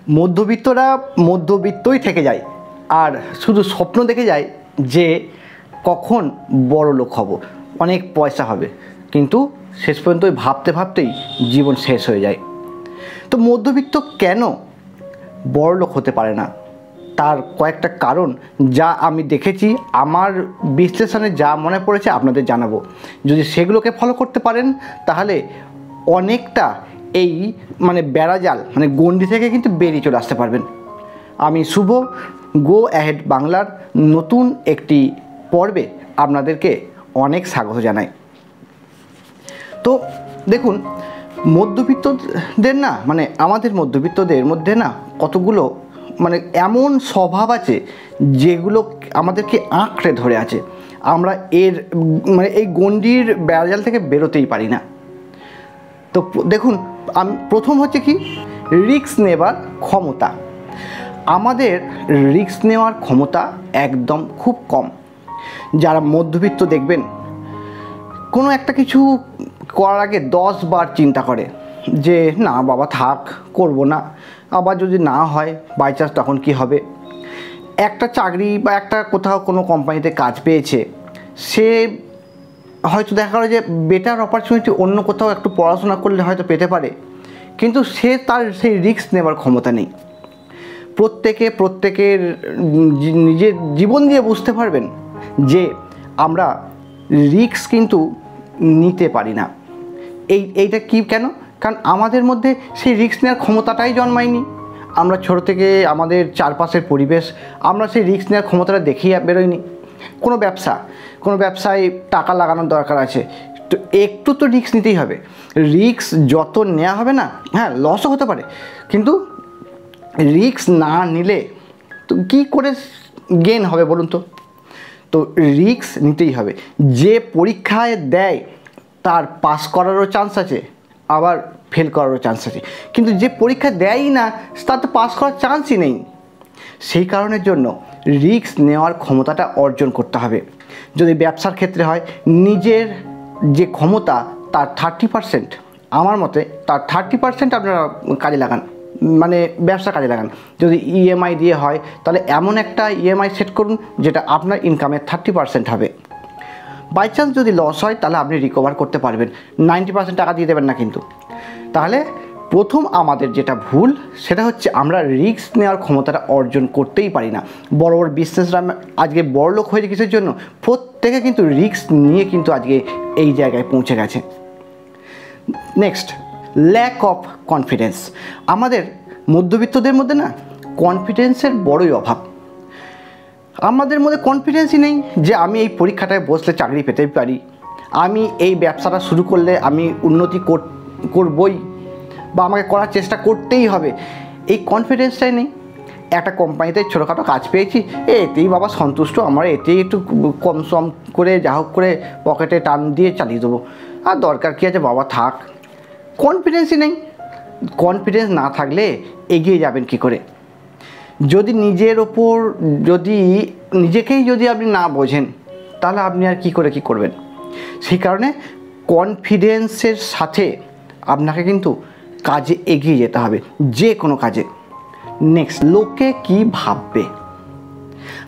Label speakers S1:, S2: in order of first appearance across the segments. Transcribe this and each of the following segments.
S1: মধ্যবিত্তরা মধ্যবিত্তই থেকে যায় আর শুধু স্বপ্ন দেখে যায় যে কখন বড় লোক হব, অনেক পয়সা হবে, কিন্তু শেষ পর্যন্ত ভাবতে ভাবতেই জীবন শেষ হয়ে যায়। তো মধ্যবিত্ত কেন বড় লোক হতে পারে না, তার কয়েকটা কারণ যা আমি দেখেছি, আমার বিশ্লেষণে যা মনে পড়েছে আপনাদের জানাবো। যদি সেগুলোকে ফলো করতে পারেন তাহলে অনেকটা এই বেড়াজাল গণ্ডি থেকে কিন্তু বেরিয়ে চলে আসতে পারবেন। আমি শুভ, গো অ্যাহেড বাংলার নতুন একটি পর্বে আপনাদেরকে অনেক স্বাগত জানাই। তো দেখুন, মধ্যবিত্তদের না আমাদের মধ্যবিত্তদের মধ্যে না কতগুলো এমন স্বভাব আছে যেগুলো আমাদেরকে আঁকড়ে ধরে আছে। আমরা এর এই গণ্ডির বেড়াজাল থেকে বেরোতেই পারি না। তো দেখুন, প্রথম হচ্ছে কি, রিস্ক নেবার ক্ষমতা। আমাদের রিস্ক নেওয়ার ক্ষমতা একদম খুব কম। যারা মধ্যবিত্ত দেখবেন কোনো একটা কিছু করার আগে 10 বার চিন্তা করে যে না বাবা থাক, করব না, আবার যদি না হয় বাই চান্স তখন কি হবে। একটা চাকরি বা একটা কোথাও কোনো কোম্পানিতে কাজ পেয়েছে, সে হয়তো দেখা গেলো যে বেটার অপরচুনিটি অন্য কোথাও একটু পড়াশোনা করলে হয়তো পেতে পারে, কিন্তু সে তার সেই রিস্ক নেবার ক্ষমতা নেই। প্রত্যেকের নিজের জীবন দিয়ে বুঝতে পারবেন যে আমরা রিস্ক কিন্তু নিতে পারি না। এইটা কি কেন? কারণ আমাদের মধ্যে সেই রিস্ক নেওয়ার ক্ষমতাটাই জন্মায়নি। আমরা ছোট থেকে আমাদের চারপাশের পরিবেশ, আমরা সেই রিস্ক নেওয়ার ক্ষমতাটা দেখিয়ে বেরোয়নি। কোনো ব্যবসায় টাকা লাগানোর দরকার আছে, তো একটু তো রিস্ক নিতেই হবে। রিস্ক যত নেওয়া হবে না, হ্যাঁ লসও হতে পারে, কিন্তু রিস্ক না নিলে তো কী করে গেইন হবে বলুন তো? তো রিস্ক নিতেই হবে। যে পরীক্ষায় দেয় তার পাস করারও চান্স আছে, আবার ফেল করারও চান্স আছে, কিন্তু যে পরীক্ষা দেয়ই না তার তো পাস করার চান্সই নেই। সেই কারণের জন্য রিস্ক নেওয়ার ক্ষমতাটা অর্জন করতে হবে। যদি ব্যবসার ক্ষেত্রে হয়, নিজের যে ক্ষমতা তার 30%, আমার মতে তার 30% আপনারা কাজে লাগান, ব্যবসা কাজে লাগান। যদি ইএমআই দিয়ে হয় তাহলে এমন একটা ইএমআই সেট করুন যেটা আপনার ইনকামের 30% হবে। বাই চান্স যদি লস হয় তাহলে আপনি রিকভার করতে পারবেন, 90% টাকা দিয়ে দেবেন না কিন্তু। তাহলে প্রথম আমাদের যেটা ভুল সেটা হচ্ছে আমরা রিস্ক নেওয়ার ক্ষমতাটা অর্জন করতেই পারি না। বড় বড় বিজনেসরা আজকে বড় লোক হয়েছে কিসের জন্য? প্রত্যেকে কিন্তু রিস্ক নিয়ে কিন্তু আজকে এই জায়গায় পৌঁছে গেছে। Next, lack of confidence. আমাদের মধ্যবিত্তদের মধ্যে না কনফিডেন্সের বড়ই অভাব। আমাদের মধ্যে কনফিডেন্সই নেই যে আমি এই পরীক্ষাটায় বসলে চাকরি পেতে পারি, আমি এই ব্যবসাটা শুরু করলে আমি উন্নতি করবই, বা আমাকে করার চেষ্টা করতেই হবে, এই কনফিডেন্সটাই নেই। একটা কোম্পানিতে ছোটোখাটো কাজ পেয়েছি, এতেই বাবা সন্তুষ্ট, আমার এতেই একটু কম সম করে যা হোক করে পকেটে টান দিয়ে চালিয়ে দেবো, আর দরকার কী আছে বাবা থাক। কনফিডেন্সই নেই। কনফিডেন্স না থাকলে এগিয়ে যাবেন কি করে? যদি নিজের ওপর নিজেকেই যদি আপনি না বোঝেন তাহলে আপনি আর কি করবেন? সেই কারণে কনফিডেন্সের সাথে আপনাকে কিন্তু কাজে এগিয়ে যেতে হবে, যে কোনো কাজে। নেক্সট, লোকে কি ভাববে।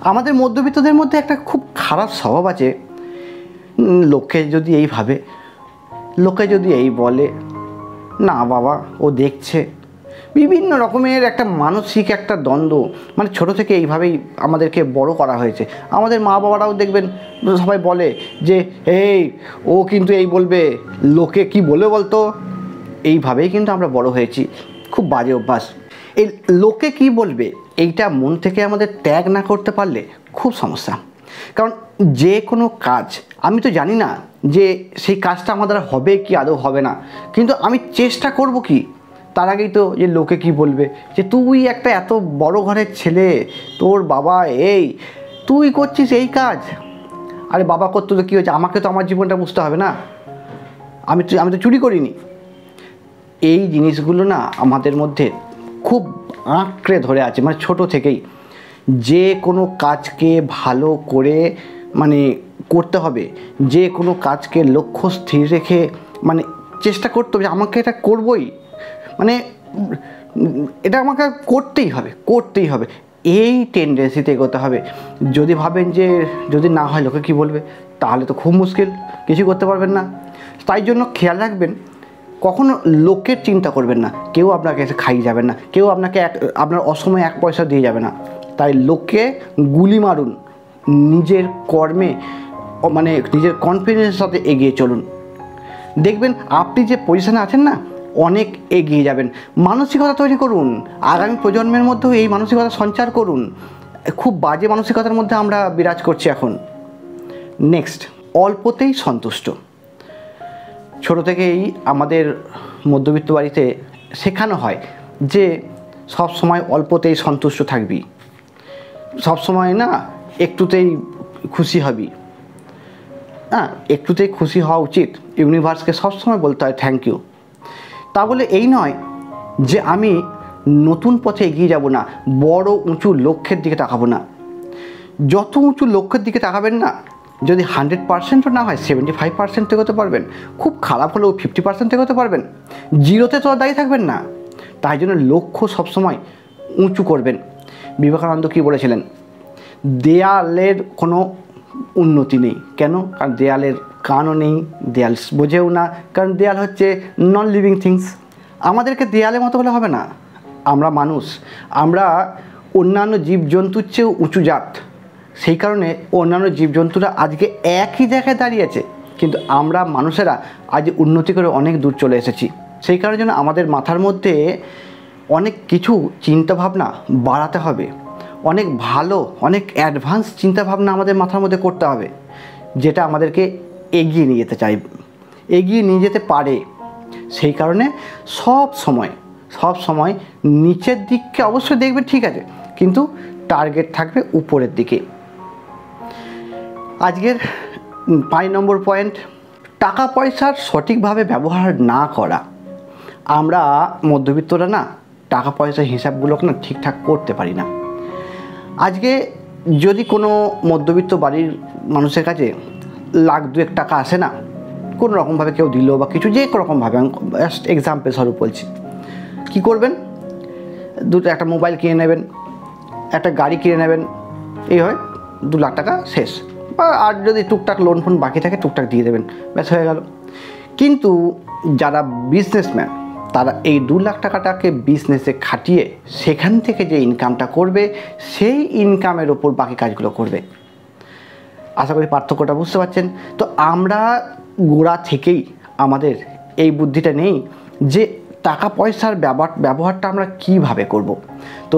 S1: আমাদের মধ্যবিত্তদের মধ্যে একটা খুব খারাপ স্বভাব আছে, লোকে যদি এই ভাবে, লোকে যদি এই বলে, না বাবা ও দেখছে, বিভিন্ন রকমের একটা মানসিক একটা দ্বন্দ্ব। ছোটো থেকে এইভাবেই আমাদেরকে বড় করা হয়েছে। আমাদের মা বাবারাও দেখবেন সবাই বলে যে এই ও কিন্তু এই বলবে, লোকে কি বলে বলতো। এইভাবেই কিন্তু আমরা বড় হয়েছি। খুব বাজে অভ্যাস। এই লোকে কি বলবে এইটা মন থেকে আমাদের ত্যাগ না করতে পারলে খুব সমস্যা। কারণ যে কোনো কাজ, আমি তো জানি না যে সেই কাজটা আমাদের হবে কি আদৌ হবে না, কিন্তু আমি চেষ্টা করব কি, তার আগেই তো যে লোকে কি বলবে, যে তুই একটা এত বড় ঘরের ছেলে, তোর বাবা এই, তুই করছিস এই কাজ, আরে বাবা করতে তো কী হয়েছে, আমাকে তো আমার জীবনটা বুঝতে হবে না, আমি তো চুরি করিনি। এই জিনিসগুলো না আমাদের মধ্যে খুব আঁকড়ে ধরে আছে, ছোট থেকেই। যে কোনো কাজকে ভালো করে করতে হবে, যে কোনো কাজকে লক্ষ্য স্থির রেখে চেষ্টা করতে হবে, আমাকে এটা করবই। এটা আমাকে করতেই হবে এই টেন্ডেন্সিতে এগোতে হবে। যদি ভাবেন যে যদি না হয় লোকে কী বলবে, তাহলে তো খুব মুশকিল, কিছু করতে পারবেন না। তাই জন্য খেয়াল রাখবেন, কখনো লোকের চিন্তা করবেন না। কেউ আপনাকে এসে খাইয়ে যাবেন না, কেউ আপনাকে আপনার অসময়ে 1 পয়সা দিয়ে যাবে না। তাই লোককে গুলি মারুন, নিজের কর্মে মানে নিজের কনফিডেন্সের সাথে এগিয়ে চলুন। দেখবেন আপনি যে পজিশনে আছেন না, অনেক এগিয়ে যাবেন। মানসিকতা তৈরি করুন, আগামী প্রজন্মের মধ্যেও এই মানসিকতা সঞ্চার করুন। খুব বাজে মানসিকতার মধ্যে আমরা বিরাজ করছি এখন। নেক্সট, অল্পতেই সন্তুষ্ট। ছোটো থেকেই আমাদের মধ্যবিত্ত বাড়িতে শেখানো হয় যে সব সময় অল্পতেই সন্তুষ্ট থাকবি, সব সময় না একটুতেই খুশি হবি। একটুতেই খুশি হওয়া উচিত। ইউনিভার্সকে সবসময় বলতে হয় থ্যাংক ইউ। তা বলে এই নয় যে আমি নতুন পথে এগিয়ে যাব না, বড় উঁচু লক্ষ্যের দিকে তাকাবো না। যত উঁচু লক্ষ্যের দিকে তাকাবেন না, যদি 100%ও না হয় 75% এগোতে পারবেন, খুব খারাপ হলেও 50% এগোতে পারবেন। জিরোতে তো দাঁড়িয়ে থাকবেন না। তাই জন্য লক্ষ্য সবসময় উঁচু করবেন। বিবেকানন্দ কী বলেছিলেন, দেয়ালের কোনো উন্নতি নেই। কেন? কারণ দেয়ালের কানও নেই, দেয়াল বোঝেও না, কারণ দেয়াল হচ্ছে নন লিভিং থিংস। আমাদেরকে দেয়ালের মতো হলে হবে না। আমরা মানুষ, আমরা অন্যান্য জীবজন্তুর চেয়েও উঁচু জাত। সেই কারণে অন্যান্য জীবজন্তুরা আজকে একই জায়গায় দাঁড়িয়েছে, কিন্তু আমরা মানুষেরা আজ উন্নতি করে অনেক দূর চলে এসেছি। সেই কারণে যেন আমাদের মাথার মধ্যে অনেক কিছু চিন্তাভাবনা বাড়াতে হবে, অনেক ভালো অনেক অ্যাডভান্স চিন্তাভাবনা আমাদের মাথার মধ্যে করতে হবে, যেটা আমাদেরকে এগিয়ে নিয়ে যেতে চাই, এগিয়ে নিয়ে যেতে পারে। সেই কারণে সব সময় নিচের দিককে অবশ্যই দেখবে, ঠিক আছে, কিন্তু টার্গেট থাকবে উপরের দিকে। আজকের 5 নম্বর পয়েন্ট, টাকা পয়সার সঠিকভাবে ব্যবহার না করা। আমরা মধ্যবিত্তরা না টাকা পয়সার হিসাবগুলোকে না ঠিকঠাক করতে পারি না। আজকে যদি কোনো মধ্যবিত্ত বাড়ির মানুষের কাছে 1,00,000-2 টাকা আসে না, কোনো রকমভাবে কেউ দিল বা কিছু, যে রকমভাবে, আমি এক্সাম্পল স্বরূপ বলছি, কী করবেন? একটা মোবাইল কিনে নেবেন, একটা গাড়ি কিনে নেবেন, এই হয় 2 লাখ টাকা শেষ। বা আর যদি টুকটাক লোন ফোন বাকি থাকে টুকটাক দিয়ে দেবেন, ব্যাস হয়ে গেল। কিন্তু যারা বিজনেসম্যান, তারা এই 2 লাখ টাকাটাকে বিজনেসে খাটিয়ে সেখান থেকে যে ইনকামটা করবে, সেই ইনকামের ওপর বাকি কাজগুলো করবে। আশা করি পার্থক্যটা বুঝতে পারছেন। তো আমরা গোড়া থেকেই আমাদের এই বুদ্ধিটা নেই যে টাকা পয়সার ব্যবহারটা আমরা কিভাবে করব। তো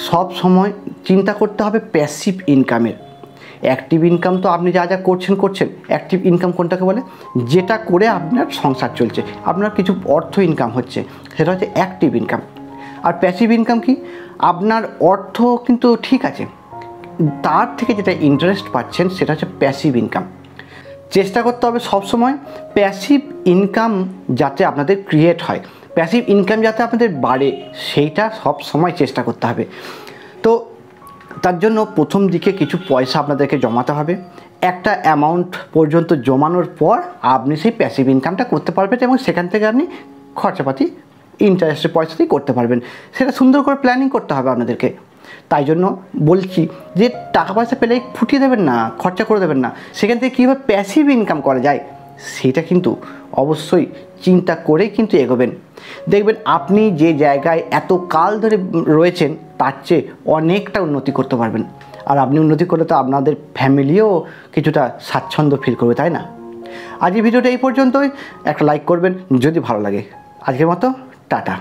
S1: সব সময় চিন্তা করতে হবে প্যাসিভ ইনকামের। অ্যাক্টিভ ইনকাম তো আপনি যা যা করছেন। অ্যাক্টিভ ইনকাম কোনটাকে বলে? যেটা করে আপনার সংসার চলছে, আপনার কিছু অর্থ ইনকাম হচ্ছে, সেটা হচ্ছে অ্যাক্টিভ ইনকাম। আর প্যাসিভ ইনকাম কি? আপনার অর্থ কিন্তু ঠিক আছে, তার থেকে যেটা ইন্টারেস্ট পাচ্ছেন সেটা হচ্ছে প্যাসিভ ইনকাম। চেষ্টা করতে হবে সবসময় প্যাসিভ ইনকাম যাতে আপনাদের ক্রিয়েট হয়, প্যাসিভ ইনকাম যাতে আপনাদের বাড়ে, সেইটা সব সময় চেষ্টা করতে হবে। তো তার জন্য প্রথম দিকে কিছু পয়সা আপনাদেরকে জমাতে হবে। একটা অ্যামাউন্ট পর্যন্ত জমানোর পর আপনি সেই প্যাসিভ ইনকামটা করতে পারবেন এবং সেখান থেকে আপনি খরচাপাতি ইন্টারেস্টের পয়সাতেই করতে পারবেন। সেটা সুন্দর করে প্ল্যানিং করতে হবে আপনাদেরকে। তাই জন্য বলছি যে টাকা পয়সা পেলে ফুটিয়ে দেবেন না, খরচা করে দেবেন না। সেখান থেকে কীভাবে প্যাসিভ ইনকাম করা যায় সেটা কিন্তু অবশ্যই চিন্তা করেই কিন্তু এগোবেন। দেখবেন আপনি যে জায়গায় এত কাল ধরে রয়েছেন তার চেয়ে অনেকটা উন্নতি করতে পারবেন। আর আপনি উন্নতি করলে তো আপনাদের ফ্যামিলিও কিছুটা স্বাচ্ছন্দ্য ফিল করবে, তাই না? আজ এই ভিডিওটা এই পর্যন্তই। একটা লাইক করবেন যদি ভালো লাগে। আজকের মতো টাটা।